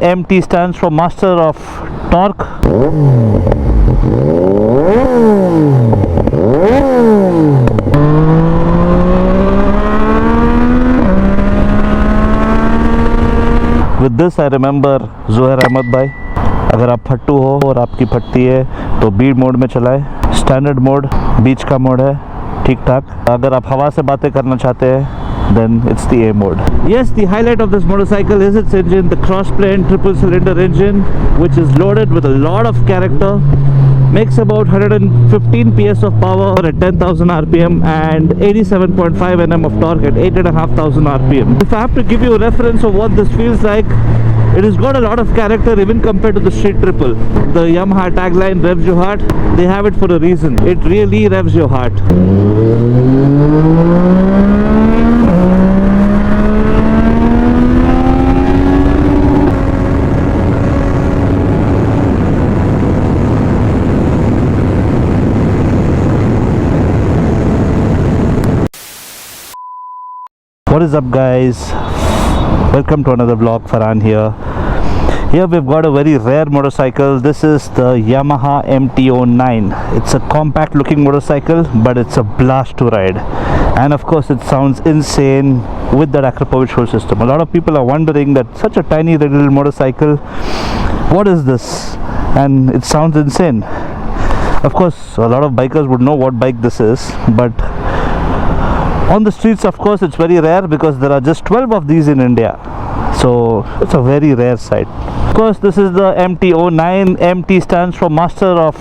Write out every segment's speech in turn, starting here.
MT stands for Master of Torque. With this I remember Zohair Ahmed भाई, अगर आप फट्टू हो और आपकी फटती है तो बीट मोड में चलाए। स्टैंडर्ड मोड बीच का मोड है, ठीक ठाक। अगर आप हवा से बातें करना चाहते हैं then it's the A mode. Yes, the highlight of this motorcycle is its engine, the cross-plane triple cylinder engine, which is loaded with a lot of character. Makes about 115 PS of power at 10,000 RPM and 87.5 Nm of torque at 8,500 RPM. If I have to give you a reference of what this feels like, it has got a lot of character even compared to the Street Triple. The Yamaha tagline revs your heart, they have it for a reason. It really revs your heart. What is up guys, welcome to another vlog. Farhan here. Here we've got a very rare motorcycle. This is the Yamaha MT-09. It's a compact looking motorcycle, but it's a blast to ride, and of course it sounds insane with that Akrapovic wheel system. A lot of people are wondering that such a tiny little motorcycle, what is this? And it sounds insane. Of course a lot of bikers would know what bike this is, but on the streets of course it's very rare because there are just 12 of these in India, so it's a very rare sight. Of course this is the MT-09. MT stands for Master of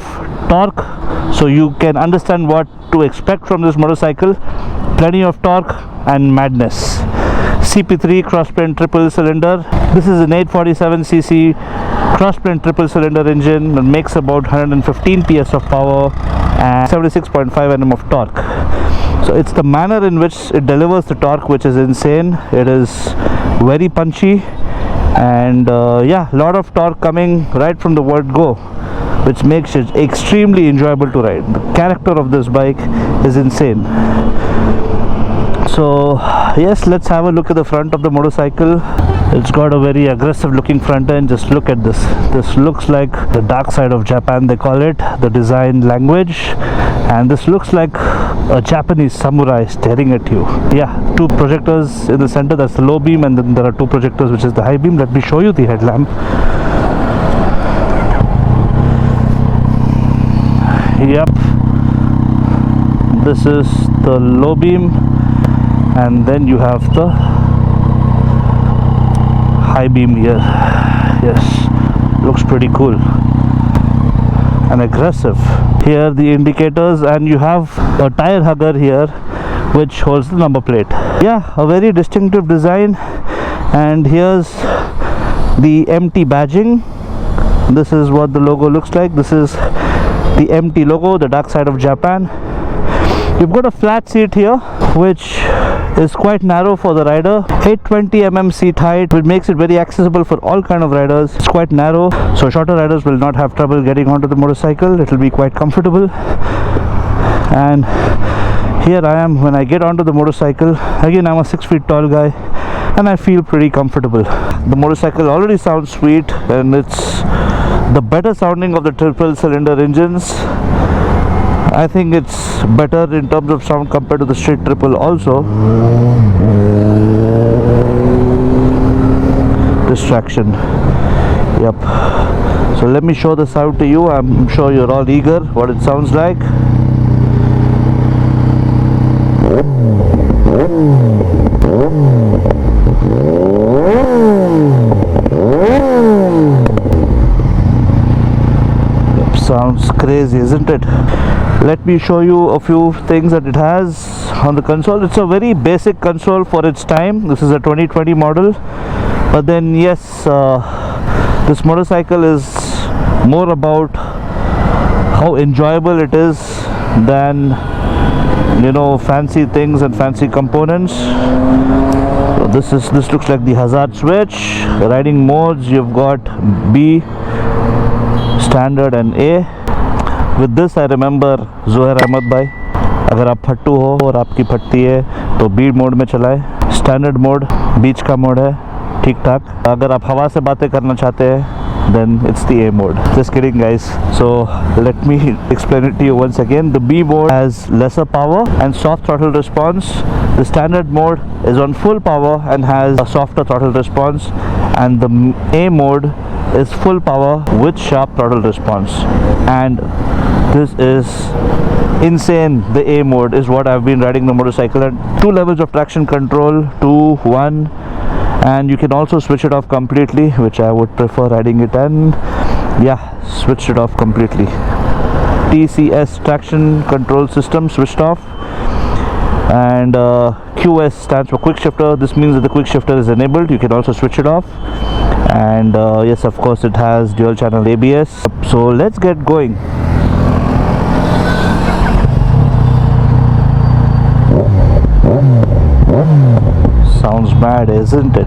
Torque, so you can understand what to expect from this motorcycle. Plenty of torque and madness. CP3 cross-plane triple cylinder. This is an 847cc cross-plane triple cylinder engine that makes about 115 PS of power and 76.5 Nm of torque. So it's the manner in which it delivers the torque which is insane. It is very punchy, and yeah, lot of torque coming right from the word go, which makes it extremely enjoyable to ride. The character of this bike is insane. So yes, let's have a look at the front of the motorcycle. It's got a very aggressive looking front end. Just look at this. This looks like the dark side of Japan, they call it, the design language. And this looks like a Japanese samurai staring at you. Yeah, two projectors in the center, that's the low beam, and then there are two projectors which is the high beam. Let me show you the headlamp. Yep, this is the low beam, and then you have the high beam here. Yes, looks pretty cool and aggressive. Here the indicators, and you have a tire hugger here which holds the number plate. Yeah, a very distinctive design. And here's the MT badging. This is what the logo looks like. This is the MT logo, the dark side of Japan. You've got a flat seat here which is quite narrow for the rider. 820 seat height, which makes it very accessible for all kind of riders. It's quite narrow, so shorter riders will not have trouble getting onto the motorcycle. It will be quite comfortable. And here I am when I get onto the motorcycle. Again, I'm a 6 feet tall guy and I feel pretty comfortable. The motorcycle already sounds sweet, and it's the better sounding of the triple cylinder engines. I think it's better in terms of sound compared to the Street Triple also. Distraction. Yep. So let me show the sound to you. I'm sure you're all eager what it sounds like. Yep, sounds crazy, isn't it? Let me show you a few things that it has on the console. It's a very basic console for its time. This is a 2020 model, but then yes, this motorcycle is more about how enjoyable it is than, you know, fancy things and fancy components. So this looks like the hazard switch. Riding modes, you've got B, standard and A. With this I remember Zohair Ahmed भाई, अगर आप फट्टू हो और आपकी फटती है तो beat mode में चलाए। स्टैंडर्ड मोड बीच का मोड है, ठीक ठाक. अगर आप हवा से बातें करना चाहते हैं then it's the A mode. Just kidding guys. So let me explain it to you once again. The B mode has lesser power and soft throttle response. The standard mode is on full power and has a softer throttle response, and the A mode is full power with sharp throttle response. And this is insane. The A mode is what I've been riding the motorcycle at. 2 levels of traction control, 2, 1, and you can also switch it off completely, which I would prefer riding it, and yeah, switched it off completely. TCS traction control system switched off, and QS stands for quick shifter. This means that the quick shifter is enabled. You can also switch it off, and yes, of course it has dual channel ABS. So let's get going. Sounds mad, isn't it?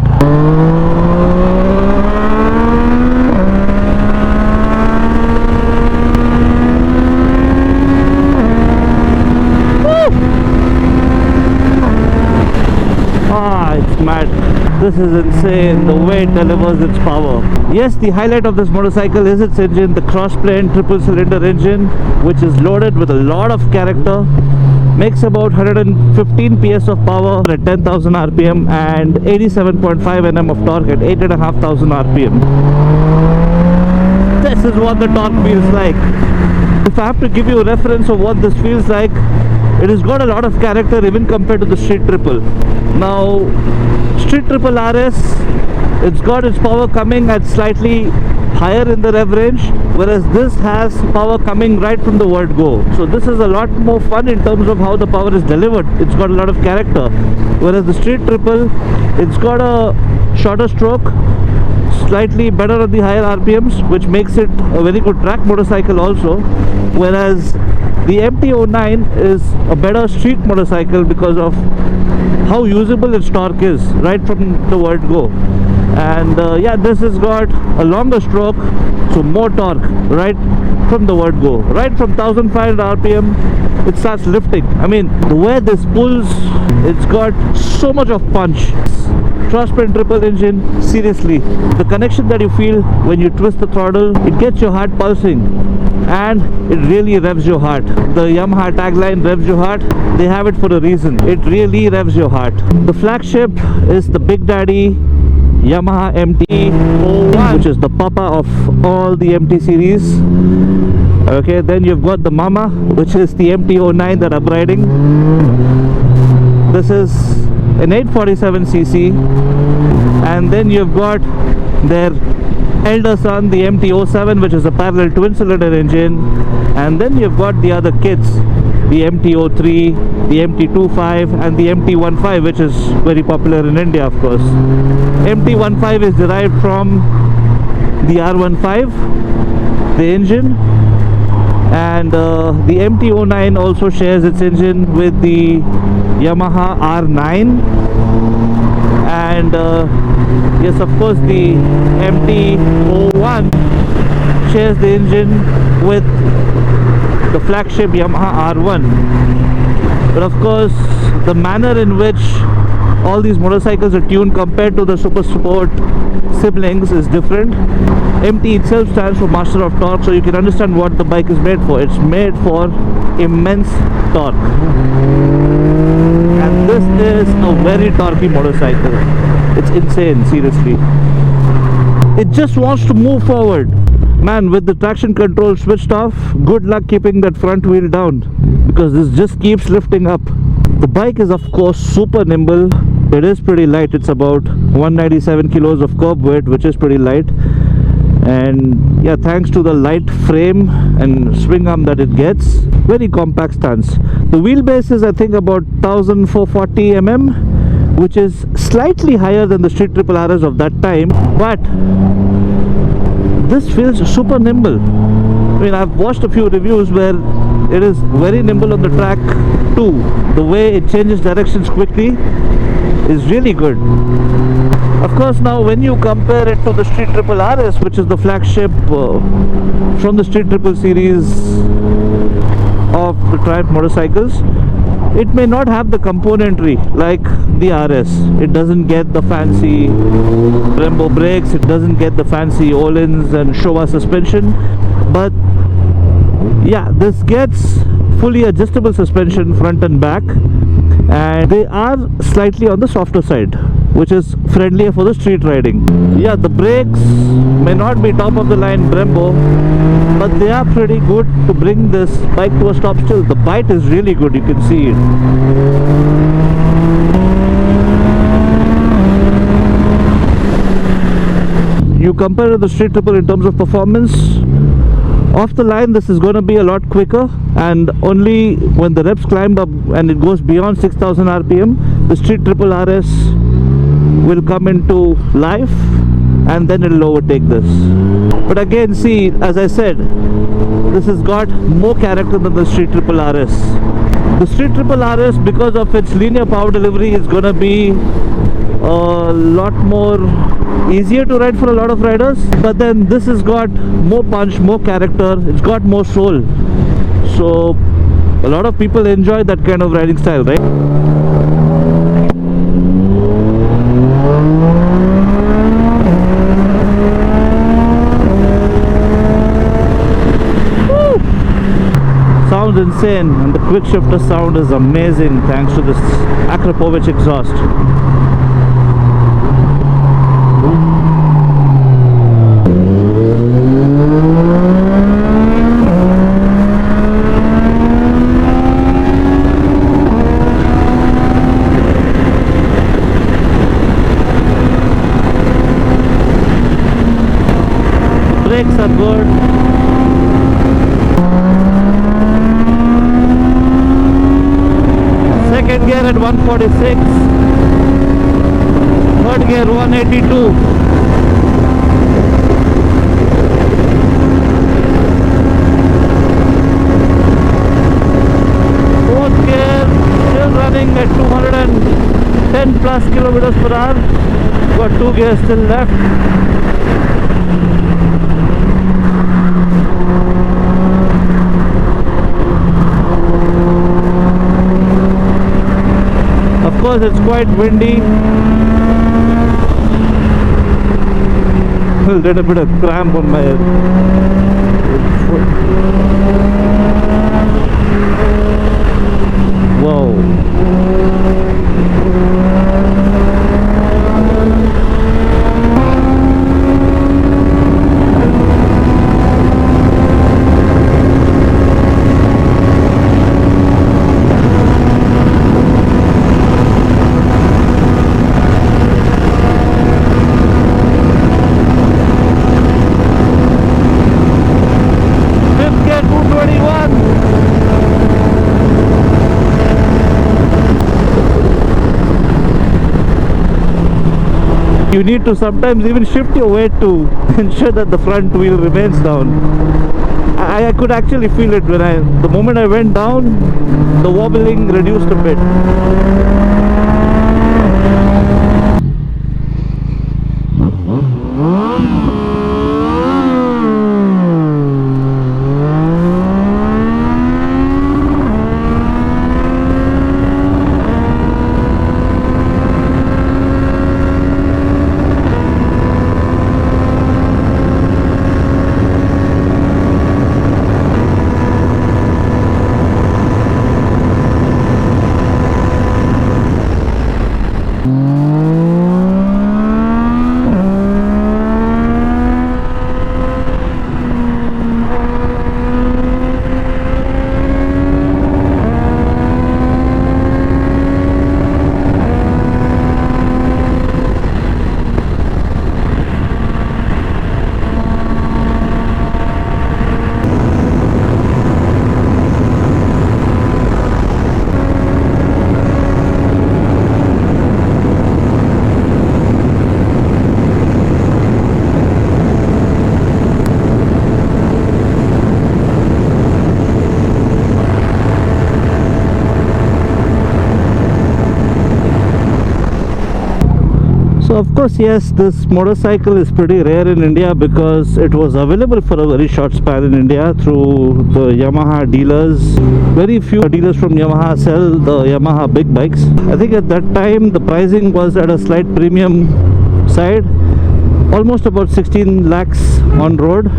It's mad. This is insane, the way it delivers its power. Yes, the highlight of this motorcycle is its engine, the cross-plane triple cylinder engine, which is loaded with a lot of character. Makes about 115 PS of power at 10,000 RPM and 87.5 Nm of torque at 8,500 RPM. This is what the torque feels like. If I have to give you a reference of what this feels like, it has got a lot of character even compared to the Street Triple. Now, Street Triple RS, it's got its power coming at slightly higher in the rev range, whereas this has power coming right from the word go. So this is a lot more fun in terms of how the power is delivered. It's got a lot of character, whereas the Street Triple, it's got a shorter stroke, slightly better on the higher RPMs, which makes it a very good track motorcycle also, whereas the MT-09 is a better street motorcycle because of how usable its torque is right from the word go. And yeah, this has got a longer stroke, so more torque right from the word go. Right from 1500 RPM, it starts lifting. I mean, the way this pulls, it's got so much of punch. Cross-plane triple engine, seriously, the connection that you feel when you twist the throttle, it gets your heart pulsing, and it really revs your heart. The Yamaha tagline, revs your heart, they have it for a reason. It really revs your heart. The flagship is the Big Daddy Yamaha MT-01, which is the papa of all the MT series. Okay, then you've got the Mama, which is the MT-09 that I'm riding. This is an 847cc, and then you've got their elder son, the MT-07, which is a parallel twin cylinder engine, and then you've got the other kids, the MT-03, the MT-25, and the MT-15, which is very popular in India, of course. MT-15 is derived from the R15, the engine, and the MT-09 also shares its engine with the Yamaha R9, and yes, of course, the MT-01 shares the engine with the flagship Yamaha R1. But of course, the manner in which all these motorcycles are tuned compared to the Super Sport siblings is different. MT itself stands for Master of Torque, so you can understand what the bike is made for. It's made for immense torque, and this is a very torquey motorcycle. It's insane, seriously. It just wants to move forward. Man, with the traction control switched off, good luck keeping that front wheel down, because this just keeps lifting up. The bike is of course super nimble. It is pretty light. It's about 197 kilos of curb weight, which is pretty light. And yeah, thanks to the light frame and swing arm that it gets, very compact stance. The wheelbase is I think about 1440 mm, which is slightly higher than the Street Triple RS of that time, but this feels super nimble. I mean, I've watched a few reviews where it is very nimble on the track too. The way it changes directions quickly is really good. Of course, now when you compare it to the Street Triple RS, which is the flagship from the Street Triple series of the Triumph motorcycles, It may not have the componentry like the RS. It doesn't get the fancy Brembo brakes, it doesn't get the fancy Öhlins and Showa suspension, but yeah, this gets fully adjustable suspension front and back, and they are slightly on the softer side, which is friendlier for the street riding. Yeah, the brakes may not be top of the line Brembo, but they are pretty good to bring this bike to a stop still. The bite is really good, you can see it. You compare it to the Street Triple in terms of performance, off the line this is going to be a lot quicker, and only when the reps climb up and it goes beyond 6000 rpm, the Street Triple RS will come into life, and then it will overtake this. But again, see, as I said, this has got more character than the Street Triple RS. The Street Triple RS, because of its linear power delivery, is going to be a lot more easier to ride for a lot of riders, but then this has got more punch, more character, it's got more soul, so a lot of people enjoy that kind of riding style, right? Sounds insane, and the quick shifter sound is amazing thanks to this Akrapovic exhaust. Brakes are good. Second gear at 146, third gear 182. Fourth gear still running at 210 plus kilometers per hour. Got 2 gears still left. Of course, it's quite windy. I'll get a bit of cramp on my foot. Whoa. You need to sometimes even shift your weight to ensure that the front wheel remains down. I could actually feel it when the moment I went down, the wobbling reduced a bit. So of course, yes, this motorcycle is pretty rare in India because it was available for a very short span in India through the Yamaha dealers. Very few dealers from Yamaha sell the Yamaha big bikes. I think at that time the pricing was at a slight premium side, almost about 16 lakhs on road,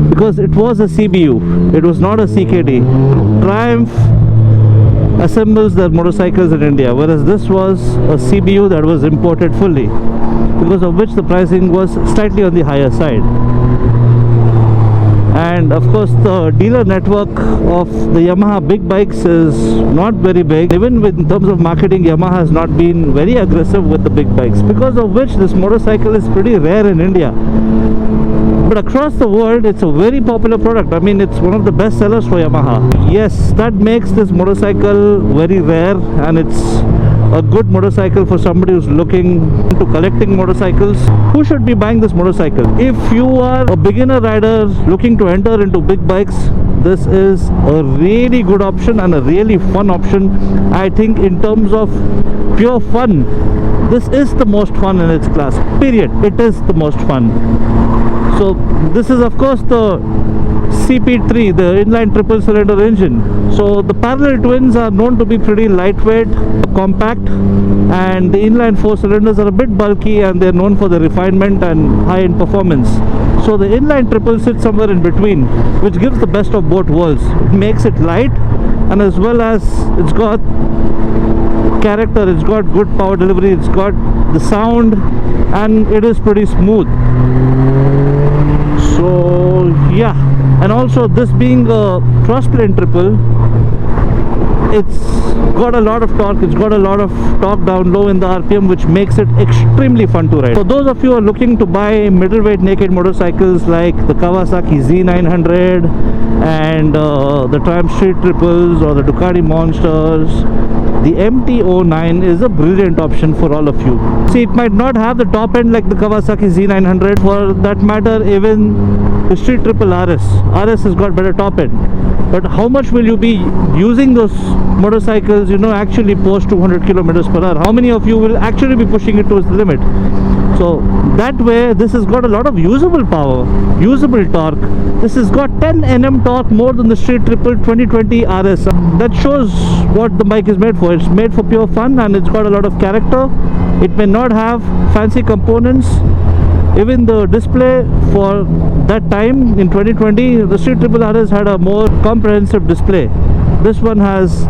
because it was a CBU, it was not a CKD. Triumph assembles their motorcycles in India, whereas this was a CBU that was imported fully, because of which the pricing was slightly on the higher side. And of course the dealer network of the Yamaha big bikes is not very big. Even in terms of marketing, Yamaha has not been very aggressive with the big bikes, because of which this motorcycle is pretty rare in India. But across the world, it's a very popular product. I mean, it's one of the best sellers for Yamaha. Yes, that makes this motorcycle very rare, and it's a good motorcycle for somebody who's looking into collecting motorcycles. Who should be buying this motorcycle? If you are a beginner rider looking to enter into big bikes, this is a really good option and a really fun option. I think in terms of pure fun, this is the most fun in its class, period. It is the most fun. So this is of course the CP3, the inline triple cylinder engine. So the parallel twins are known to be pretty lightweight, compact, and the inline 4 cylinders are a bit bulky, and they're known for the refinement and high-end performance. So the inline triple sits somewhere in between, which gives the best of both worlds. It makes it light, and as well as it's got character, it's got good power delivery, it's got the sound, and it is pretty smooth. So yeah, and also this being a cross-plane triple, it's got a lot of torque, it's got a lot of torque down low in the RPM, which makes it extremely fun to ride. So those of you who are looking to buy middleweight naked motorcycles like the Kawasaki Z900 and the Triumph Street Triples or the Ducati Monsters, the MT-09 is a brilliant option for all of you. See, it might not have the top end like the Kawasaki Z900. For that matter, even the Street Triple RS has got better top end. But how much will you be using those motorcycles, actually post 200 kilometers per hour? How many of you will actually be pushing it towards the limit? So that way, this has got a lot of usable power, usable torque. This has got 10 Nm torque more than the Street Triple 2020 RS. That shows what the bike is made for. It's made for pure fun, and it's got a lot of character. It may not have fancy components. Even the display for that time in 2020, the Street Triple RS had a more comprehensive display. This one has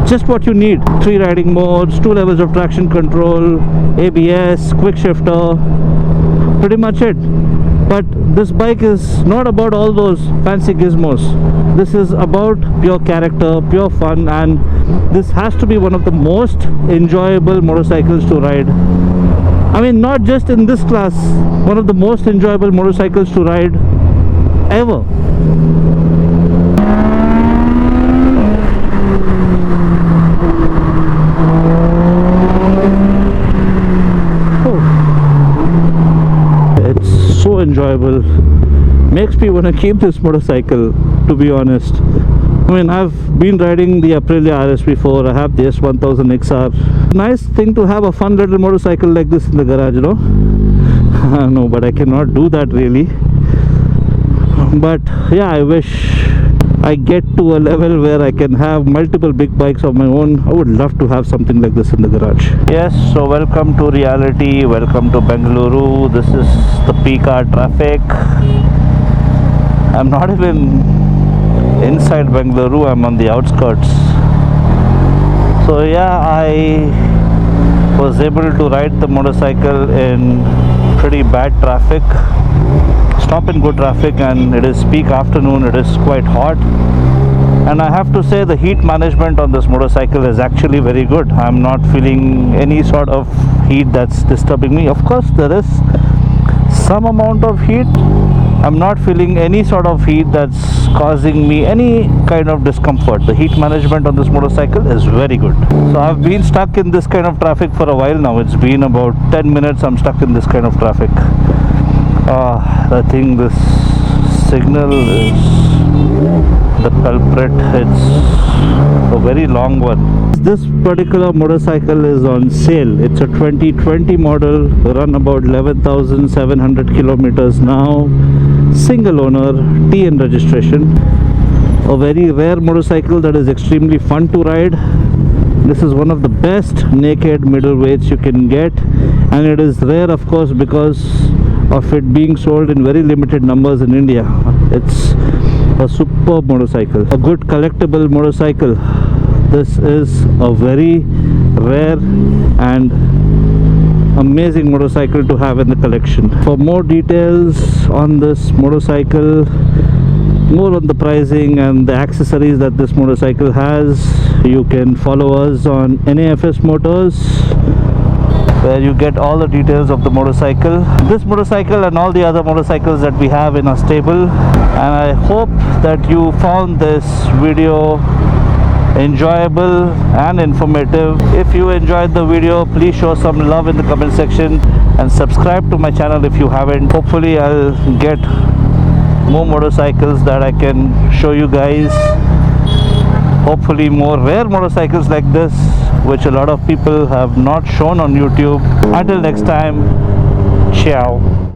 just what you need: 3 riding modes, 2 levels of traction control, ABS, quick shifter, pretty much it. But this bike is not about all those fancy gizmos. This is about pure character, pure fun, and this has to be one of the most enjoyable motorcycles to ride. I mean, not just in this class, one of the most enjoyable motorcycles to ride ever. It's so enjoyable. Makes me want to keep this motorcycle, to be honest. I mean, I've been riding the Aprilia RS before. I have the S1000 XR. Nice thing to have a fun little motorcycle like this in the garage, No, but I cannot do that really. But yeah, I wish I get to a level where I can have multiple big bikes of my own. I would love to have something like this in the garage. Yes, so welcome to reality. Welcome to Bengaluru. This is the peak hour traffic. I'm not even inside Bengaluru, I'm on the outskirts. So yeah, I was able to ride the motorcycle in pretty bad traffic, stop and go traffic, and it is peak afternoon. It is quite hot, and I have to say the heat management on this motorcycle is actually very good. I'm not feeling any sort of heat that's disturbing me. Of course there is some amount of heat. I'm not feeling any sort of heat that's causing me any kind of discomfort. The heat management on this motorcycle is very good. So I've been stuck in this kind of traffic for a while now. It's been about 10 minutes I'm stuck in this kind of traffic. I think this signal is the culprit. It's a very long one. This particular motorcycle is on sale. It's a 2020 model, run about 11,700 kilometers now, single owner, TN registration. A very rare motorcycle that is extremely fun to ride. This is one of the best naked middleweights you can get, and it is rare, of course, because of it being sold in very limited numbers in India. It's a superb motorcycle, a good collectible motorcycle. This is a very rare and amazing motorcycle to have in the collection. For more details on this motorcycle, more on the pricing and the accessories that this motorcycle has, you can follow us on NAFS Motors, where you get all the details of the motorcycle, this motorcycle and all the other motorcycles that we have in our stable. And I hope that you found this video enjoyable and informative. If you enjoyed the video, please show some love in the comment section and subscribe to my channel if you haven't. Hopefully I'll get more motorcycles that I can show you guys. Hopefully more rare motorcycles like this, which a lot of people have not shown on YouTube. Until next time, ciao.